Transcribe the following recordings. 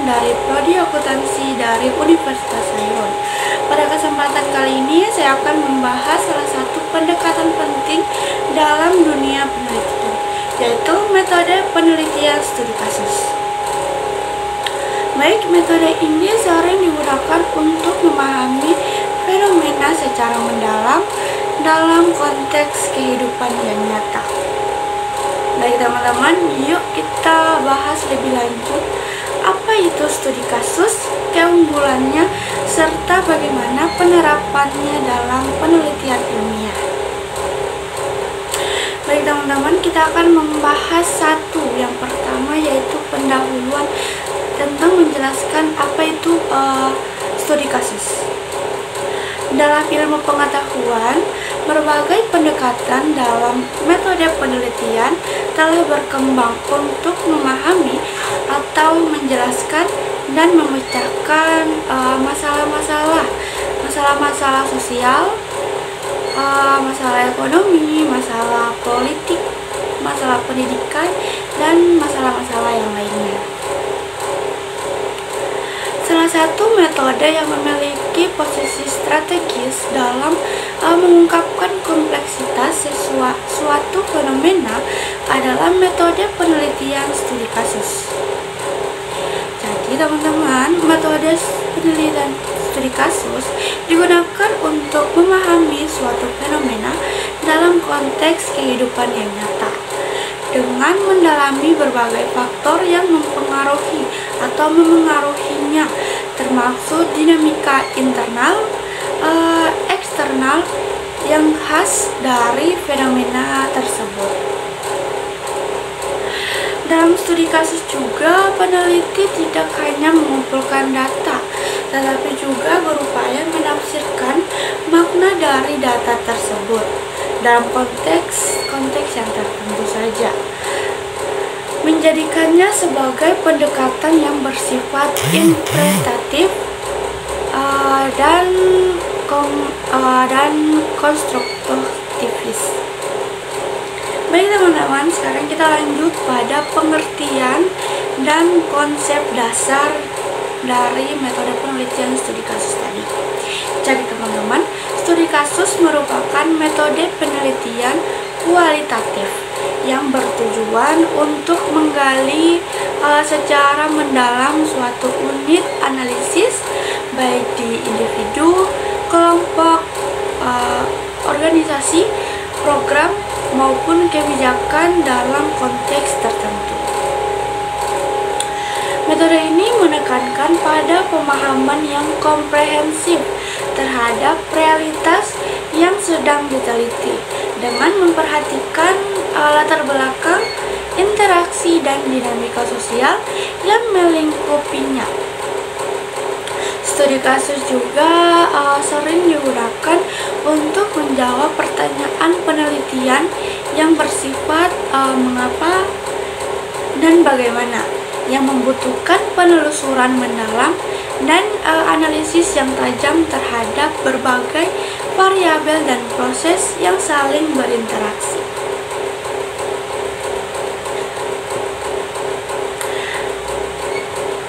dari Prodi Akuntansi dari Universitas Sayun. Pada kesempatan kali ini saya akan membahas salah satu pendekatan penting dalam dunia penelitian, yaitu metode penelitian studi kasus. Baik, metode ini sering digunakan untuk memahami fenomena secara mendalam dalam konteks kehidupan yang nyata. Baik teman-teman, yuk kita bahas lebih lanjut apa itu studi kasus, keunggulannya, serta bagaimana penerapannya dalam penelitian ilmiah. Baik teman-teman, kita akan membahas satu. Yang pertama yaitu pendahuluan tentang menjelaskan apa itu studi kasus. Dalam ilmu pengetahuan, berbagai pendekatan dalam metode penelitian telah berkembang untuk memahami atau menjelaskan dan memecahkan masalah-masalah sosial, masalah ekonomi, masalah politik, masalah pendidikan, dan masalah-masalah yang lainnya. Salah satu metode yang memiliki posisi strategis dalam mengungkapkan kompleksitas suatu fenomena adalah metode penelitian studi kasus. Jadi teman-teman, metode penelitian studi kasus digunakan untuk memahami suatu fenomena dalam konteks kehidupan yang nyata, dengan mendalami berbagai faktor yang mempengaruhi atau memengaruhinya, termasuk dinamika internal, eksternal yang khas dari fenomena tersebut. Dalam studi kasus juga, peneliti tidak hanya mengumpulkan data, tetapi juga berupaya menafsirkan makna dari data tersebut dalam konteks yang tertentu saja, menjadikannya sebagai pendekatan yang bersifat interpretatif dan konstruktivis. Baik teman-teman, sekarang kita lanjut pada pengertian dan konsep dasar dari metode penelitian studi kasus tadi. Jadi teman-teman, studi kasus merupakan metode penelitian kualitatif yang bertujuan untuk menggali secara mendalam suatu unit analisis, baik di individu, kelompok, organisasi, program, maupun kebijakan dalam konteks tertentu. Metode ini menekankan pada pemahaman yang komprehensif terhadap realitas yang sedang diteliti, dengan memperhatikan latar belakang, interaksi, dan dinamika sosial yang melingkupinya. Studi kasus juga sering digunakan untuk menjawab pertanyaan penelitian yang bersifat mengapa dan bagaimana, yang membutuhkan penelusuran mendalam dan analisis yang tajam terhadap berbagai variabel dan proses yang saling berinteraksi.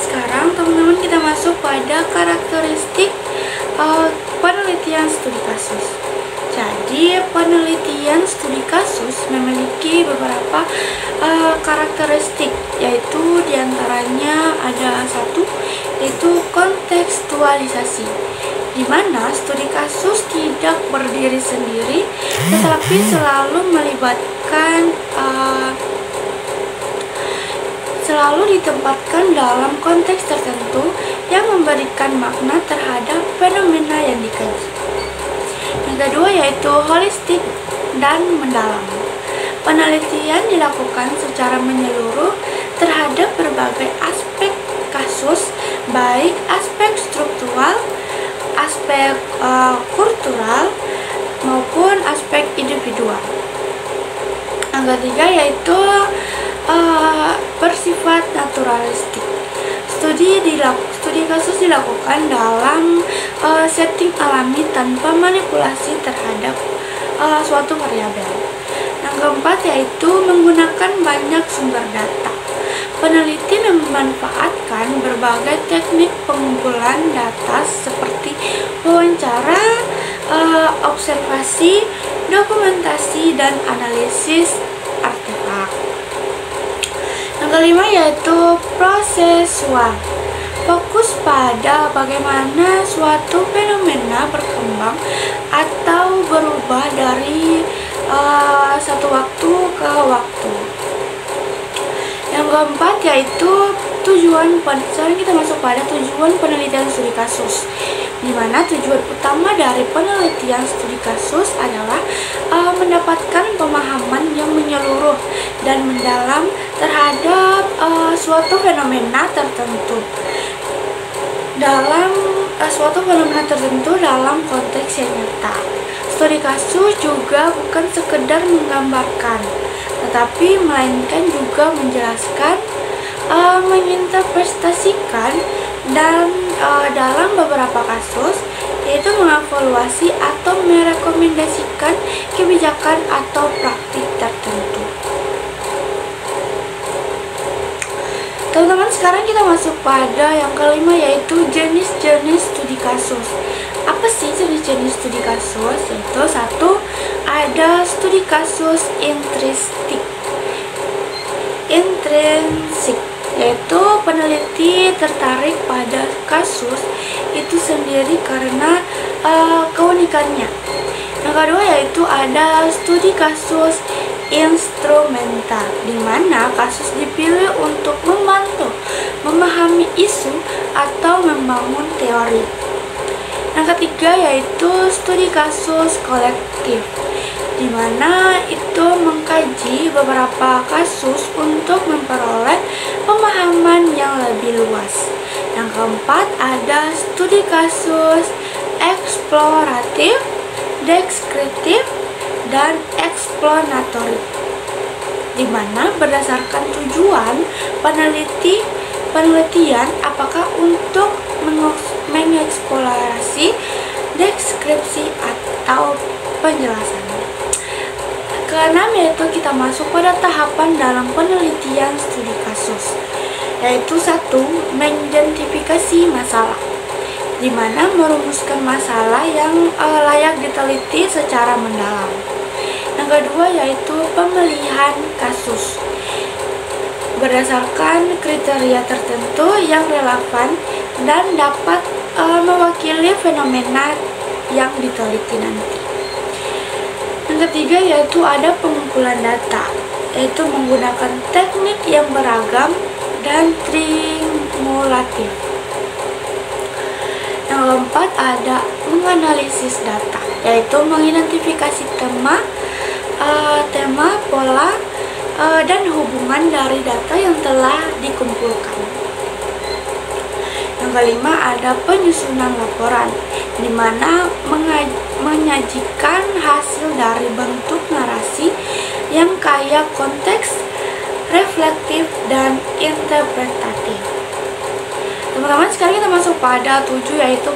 Sekarang teman-teman, kita masuk pada karakteristik penelitian studi kasus. Jadi penelitian studi kasus memiliki beberapa karakteristik, yaitu diantaranya ada satu, yaitu kontekstualisasi, di mana studi kasus tidak berdiri sendiri tetapi selalu ditempatkan dalam konteks tertentu yang memberikan makna terhadap fenomena yang dikaji. Yang kedua yaitu holistik dan mendalam. Penelitian dilakukan secara menyeluruh terhadap berbagai aspek kasus, baik aspek struktural, aspek kultural, maupun aspek individual. Yang ketiga yaitu bersifat naturalistik. Studi kasus dilakukan dalam setting alami tanpa manipulasi terhadap suatu variabel. Yang keempat yaitu menggunakan banyak sumber data. Peneliti memanfaatkan berbagai teknik pengumpulan data seperti wawancara, observasi, dokumentasi, dan analisis artefak. Yang kelima yaitu proses SWOT. Fokus pada bagaimana suatu fenomena berkembang atau berubah dari satu waktu ke waktu. Yang keempat yaitu sekarang kita masuk pada tujuan penelitian studi kasus, di mana tujuan utama dari penelitian studi kasus adalah mendapatkan pemahaman yang menyeluruh dan mendalam terhadap suatu fenomena tertentu dalam konteks yang nyata. Studi kasus juga bukan sekedar menggambarkan, tetapi melainkan juga menjelaskan, menginterpretasikan, dan dalam beberapa kasus yaitu mengevaluasi atau merekomendasikan kebijakan atau praktik tertentu. Teman-teman, sekarang kita masuk pada yang kelima yaitu jenis-jenis studi kasus. Apa sih jenis-jenis studi kasus? Yaitu satu, ada studi kasus intrinsik, yaitu peneliti tertarik pada kasus itu sendiri karena keunikannya. Yang kedua yaitu ada studi kasus instrumental, di mana kasus dipilih untuk membantu memahami isu atau membangun teori. Yang ketiga yaitu studi kasus kolektif, di mana itu mengkaji beberapa kasus untuk memperoleh pemahaman yang lebih luas. Yang keempat ada studi kasus eksploratif, deskriptif, dan eksploratory, di mana berdasarkan tujuan penelitian apakah untuk mengeksplorasi, deskripsi, atau penjelasan. Keenam yaitu kita masuk pada tahapan dalam penelitian studi kasus, yaitu satu, mengidentifikasi masalah, di mana merumuskan masalah yang layak diteliti secara mendalam. Yang kedua yaitu pemilihan kasus, berdasarkan kriteria tertentu yang relevan dan dapat mewakili fenomena yang diteliti nanti. Yang ketiga yaitu ada pengumpulan data, yaitu menggunakan teknik yang beragam dan trimulatif. Yang keempat ada menganalisis data, yaitu mengidentifikasi tema, pola, dan hubungan dari data yang telah dikumpulkan. Yang kelima ada penyusunan laporan, di mana menyajikan hasil dari bentuk narasi yang kaya konteks, reflektif, dan interpretatif. Teman-teman, sekarang kita masuk pada 7 yaitu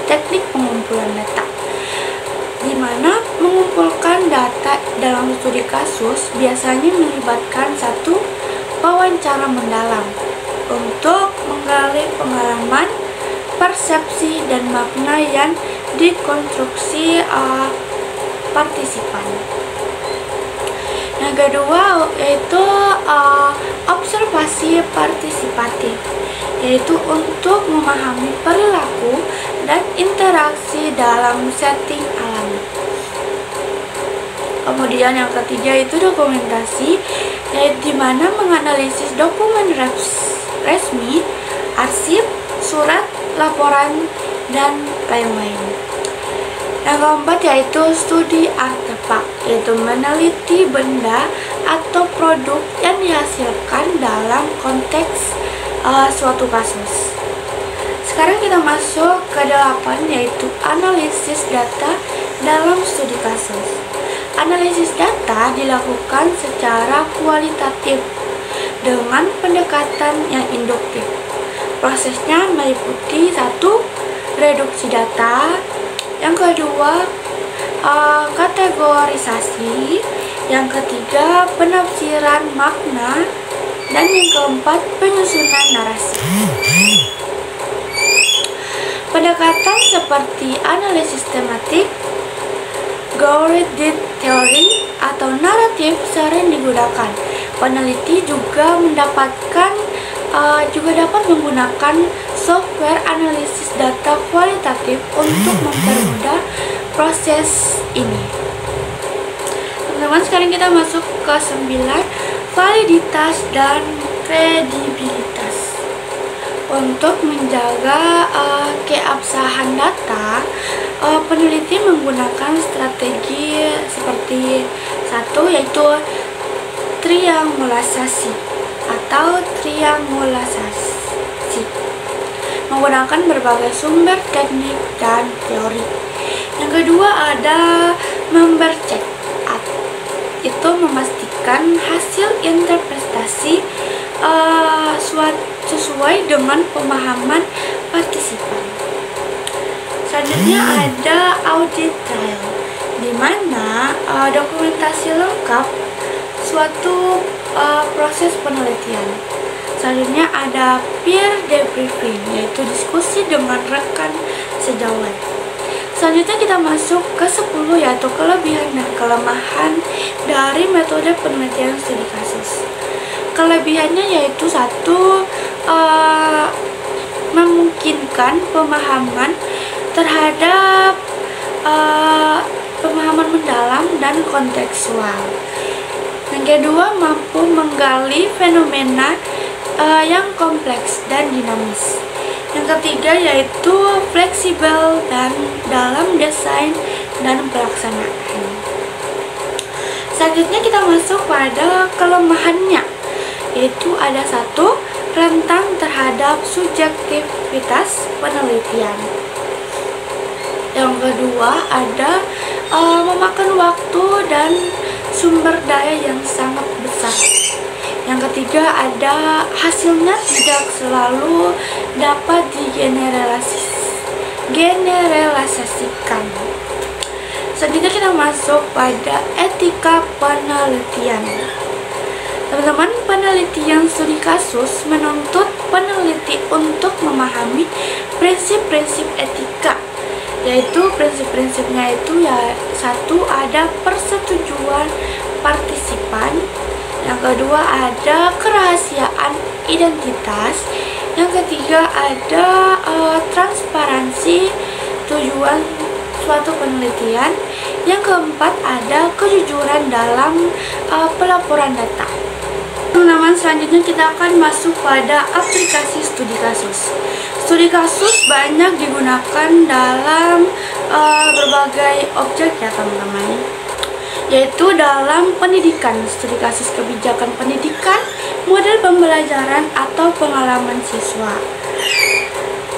teknik pengumpulan data, di mana mengumpulkan data dalam studi kasus biasanya melibatkan satu, wawancara mendalam untuk menggali pengalaman, persepsi, dan makna yang dikonstruksi partisipan. Yang kedua yaitu observasi partisipatif, yaitu untuk memahami perilaku dan interaksi dalam setting alami. Kemudian yang ketiga itu dokumentasi, yaitu dimana menganalisis dokumen resmi, arsip, surat, laporan, dan lain-lain. Yang keempat yaitu studi artefak, yaitu meneliti benda atau produk yang dihasilkan dalam konteks suatu kasus. Sekarang kita masuk ke 8 yaitu analisis data dalam studi kasus. Analisis data dilakukan secara kualitatif dengan pendekatan yang induktif. Prosesnya meliputi satu, reduksi data, yang kedua kategorisasi, yang ketiga penafsiran makna, dan yang keempat, penyusunan narasi. Pendekatan seperti analisis tematik, guided theory, atau naratif sering digunakan. Peneliti juga dapat menggunakan software analisis data kualitatif untuk mempermudah proses ini. Teman-teman, sekarang kita masuk ke 9, validitas dan kredibilitas. Untuk menjaga keabsahan data, peneliti menggunakan strategi seperti satu, yaitu triangulasi atau triangulasi, menggunakan berbagai sumber teknik dan teori. Yang kedua ada member check, itu memastikan hasil interpretasi sesuai dengan pemahaman partisipan. Selanjutnya ada audit trail, di mana dokumentasi lengkap suatu proses penelitian. Selanjutnya ada peer debriefing, yaitu diskusi dengan rekan sejawat. Selanjutnya kita masuk ke 10, yaitu kelebihan dan kelemahan dari metode penelitian studi kasus. Kelebihannya yaitu satu, memungkinkan pemahaman terhadap pemahaman mendalam dan kontekstual. Yang kedua, mampu menggali fenomena yang kompleks dan dinamis. Yang ketiga yaitu fleksibel dan dalam desain dan pelaksanaan. Selanjutnya kita masuk pada kelemahannya, yaitu ada satu, rentan terhadap subjektivitas penelitian. Yang kedua ada memakan waktu dan sumber daya yang sangat besar. Yang ketiga ada hasilnya tidak selalu dapat digeneralisasikan. Selanjutnya kita masuk pada etika penelitian. Teman-teman, penelitian studi kasus menuntut peneliti untuk memahami prinsip-prinsip etika, yaitu prinsip-prinsipnya itu ya satu, ada persetujuan partisipan. Yang kedua ada kerahasiaan identitas. Yang ketiga ada transparansi tujuan suatu penelitian. Yang keempat ada kejujuran dalam pelaporan data. Teman-teman, selanjutnya kita akan masuk pada aplikasi studi kasus. Studi kasus banyak digunakan dalam berbagai objek ya teman-teman, yaitu dalam pendidikan, studi kasus kebijakan pendidikan, model pembelajaran atau pengalaman siswa.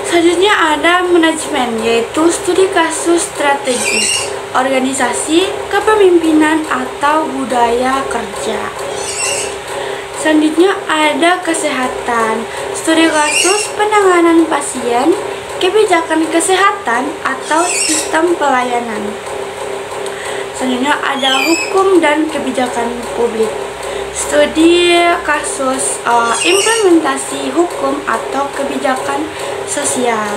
Selanjutnya ada manajemen, yaitu studi kasus strategi, organisasi, kepemimpinan atau budaya kerja. Selanjutnya ada kesehatan, studi kasus penanganan pasien, kebijakan kesehatan atau sistem pelayanan. Selanjutnya ada hukum dan kebijakan publik, studi kasus implementasi hukum atau kebijakan sosial.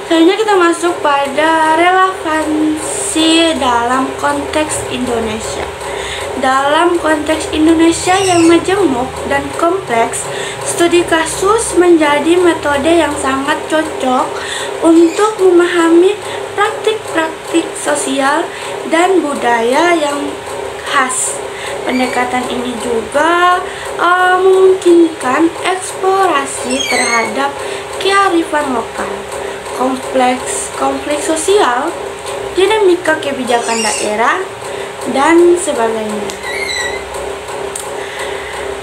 Selanjutnya kita masuk pada relevansi dalam konteks Indonesia. Dalam konteks Indonesia yang majemuk dan kompleks, studi kasus menjadi metode yang sangat cocok untuk memahami praktik-praktik sosial dan budaya yang khas. Pendekatan ini juga memungkinkan eksplorasi terhadap kearifan lokal, konflik sosial, dinamika kebijakan daerah, dan sebagainya.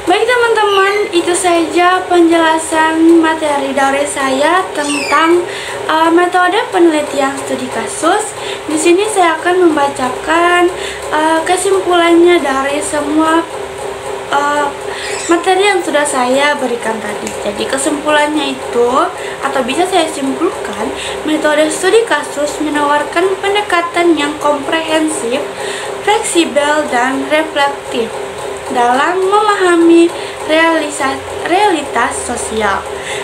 Baik teman-teman, itu saja penjelasan materi dari saya tentang metode penelitian studi kasus. Di sini saya akan membacakan kesimpulannya dari semua materi yang sudah saya berikan tadi. Jadi kesimpulannya itu, atau bisa saya simpulkan, metode studi kasus menawarkan pendekatan yang komprehensif, fleksibel, dan reflektif dalam memahami realitas sosial.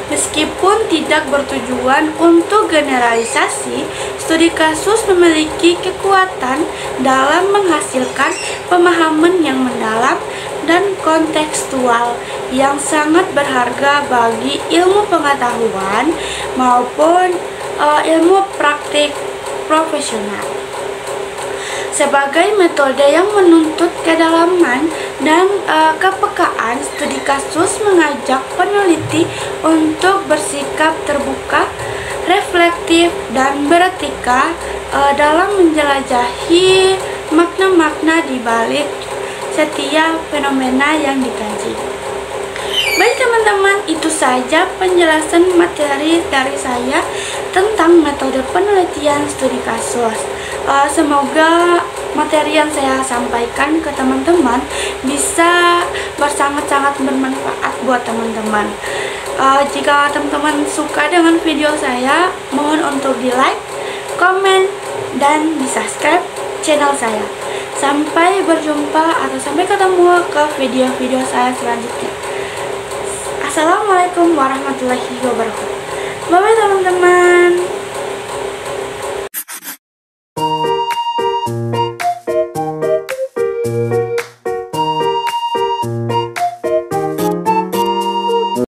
Meskipun tidak bertujuan untuk generalisasi, studi kasus memiliki kekuatan dalam menghasilkan pemahaman yang mendalam dan kontekstual yang sangat berharga bagi ilmu pengetahuan maupun ilmu praktik profesional. Sebagai metode yang menuntut kedalaman dan kepekaan, studi kasus mengajak peneliti untuk bersikap terbuka, reflektif, dan beretika dalam menjelajahi makna-makna di balik setiap fenomena yang dikaji. Baik teman-teman, itu saja penjelasan materi dari saya tentang metode penelitian studi kasus. Semoga materi yang saya sampaikan ke teman-teman bisa sangat-sangat bermanfaat buat teman-teman. Jika teman-teman suka dengan video saya, mohon untuk di like, komen, dan di subscribe channel saya. Sampai berjumpa atau sampai ketemu ke video-video saya selanjutnya. Assalamualaikum warahmatullahi wabarakatuh. Bye-bye teman-teman.